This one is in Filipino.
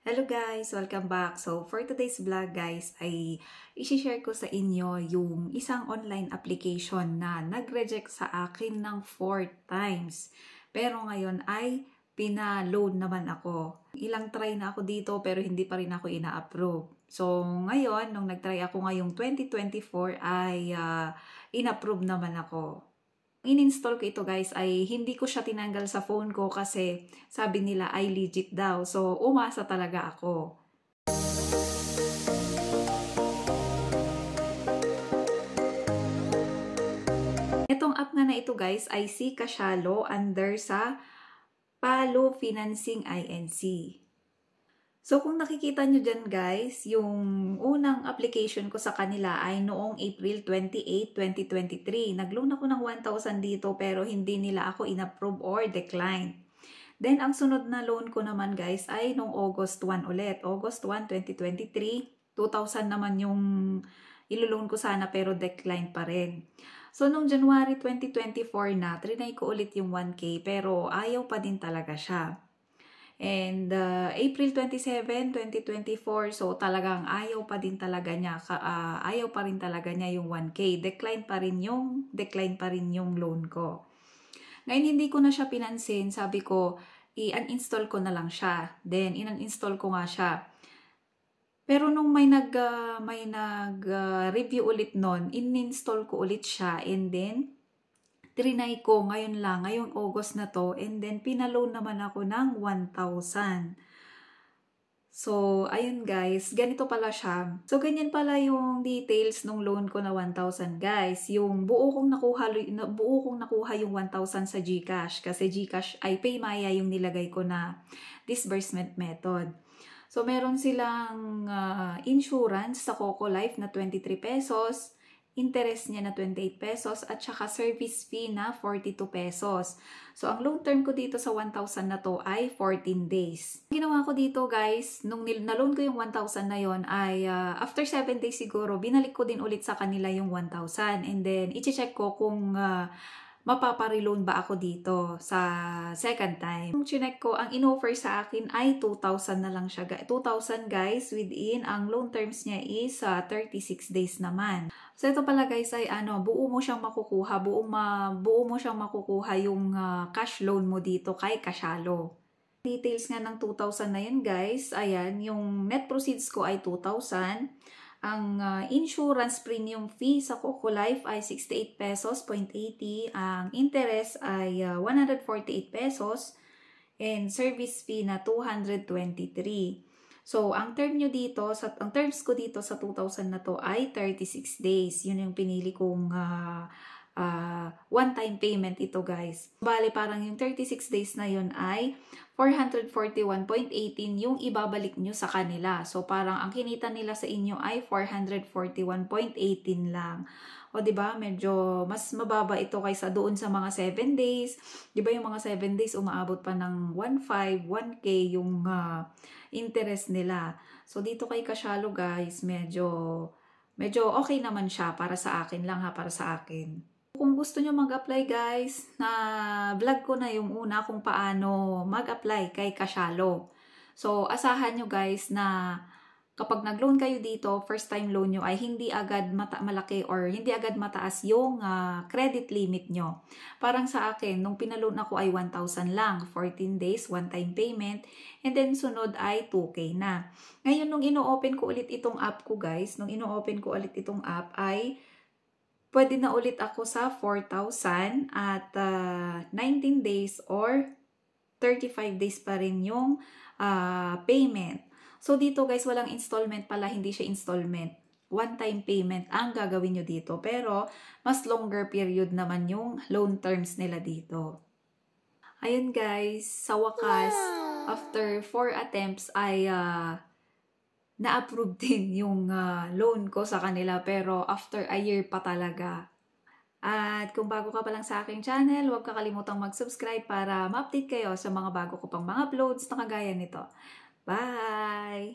Hello guys! Welcome back! So for today's vlog guys ay i-share ko sa inyo yung isang online application na nag-reject sa akin ng 4 times. Pero ngayon ay pina-load naman ako. Ilang try na ako dito pero hindi pa rin ako ina-approve. So ngayon, nung nag-try ako ngayong 2024 ay in-approve naman ako. In-install ko ito guys ay hindi ko siya tinanggal sa phone ko kasi sabi nila ay legit daw. So, umasa talaga ako. Itong app nga na ito guys ay si Kashalo under sa Palo Financing Inc. So, kung nakikita nyo dyan guys, yung unang application ko sa kanila ay noong April 28, 2023. Nag-loan ako ng 1,000 dito pero hindi nila ako in-approve or decline. Then, ang sunod na loan ko naman guys ay noong August 1 ulit. August 1, 2023, 2,000 naman yung ilo-loan ko sana pero decline pa rin. So, noong January 2024 na, trinay ko ulit yung 1K pero ayaw pa din talaga siya. And April 27, 2024, so talagang ayaw pa rin talaga niya yung 1K. Decline pa rin yung loan ko. Ngayon hindi ko na siya pinansin, sabi ko i-uninstall ko na lang siya. Then in-uninstall ko nga siya. Pero nung may nag-review ulit nun, in-install ko ulit siya and then trinay ko ngayong August na to, and then pinaloan naman ako ng 1,000. So, ayun guys, ganito pala siya. So, ganyan pala yung details ng loan ko na 1,000 guys. Yung buo kong nakuha yung 1,000 sa GCash. Kasi GCash ay Paymaya yung nilagay ko na disbursement method. So, meron silang insurance sa Coco Life na 23 pesos. Interest niya na 28 pesos at saka service fee na 42 pesos. So, ang loan term ko dito sa 1,000 na to ay 14 days. Ginawa ko dito guys, nung na-loan ko yung 1,000 na yon ay after 7 days siguro, binalik ko din ulit sa kanila yung 1,000. And then, i-check ko kung mapapa-reloan ba ako dito sa second time. Nung chinek ko, ang in-offer sa akin ay 2,000 na lang siya. 2,000 guys, within, ang loan terms niya is 36 days naman. So, ito pala guys ay buo mo siyang makukuha, buo mo siyang makukuha yung cash loan mo dito kay Kashalo. Details nga ng 2,000 na yun guys, ayan, yung net proceeds ko ay 2,000. Ang insurance premium fee sa Coco Life ay 68 pesos, 0.80. Ang interest ay 148 pesos. And service fee na 223. So, ang terms ko dito sa 2,000 na to ay 36 days. Yun yung pinili kong one-time payment ito guys. Bali, parang yung 36 days na yun ay 441.18 yung ibabalik nyo sa kanila. So, parang ang kinita nila sa inyo ay 441.18 lang. O, diba? Medyo mas mababa ito kaysa doon sa mga 7 days. Diba yung mga 7 days umaabot pa ng 1,500, 1K yung interest nila. So, dito kay Kashalo guys, medyo okay naman siya para sa akin lang para sa akin. Kung gusto nyo mag-apply guys, na vlog ko na yung una kung paano mag-apply kay Kashalo. So, asahan nyo guys na kapag nag-loan kayo dito, first time loan nyo ay hindi agad malaki or hindi agad mataas yung credit limit nyo. Parang sa akin, nung pinaloan ako ay 1,000 lang, 14 days, one-time payment, and then sunod ay 2K na. Ngayon, nung ino-open ko ulit itong app ko guys, ay pwede na ulit ako sa 4,000 at 19 days or 35 days pa rin yung payment. So, dito guys, walang installment pala, hindi siya installment. One-time payment ang gagawin nyo dito. Pero, mas longer period naman yung loan terms nila dito. Ayun guys, sa wakas, after 4 attempts ay na-approve din yung loan ko sa kanila pero after a year pa talaga. At kung bago ka pa lang sa aking channel, huwag kakalimutang mag-subscribe para ma-update kayo sa mga bago ko pang mga uploads na kagaya nito. Bye!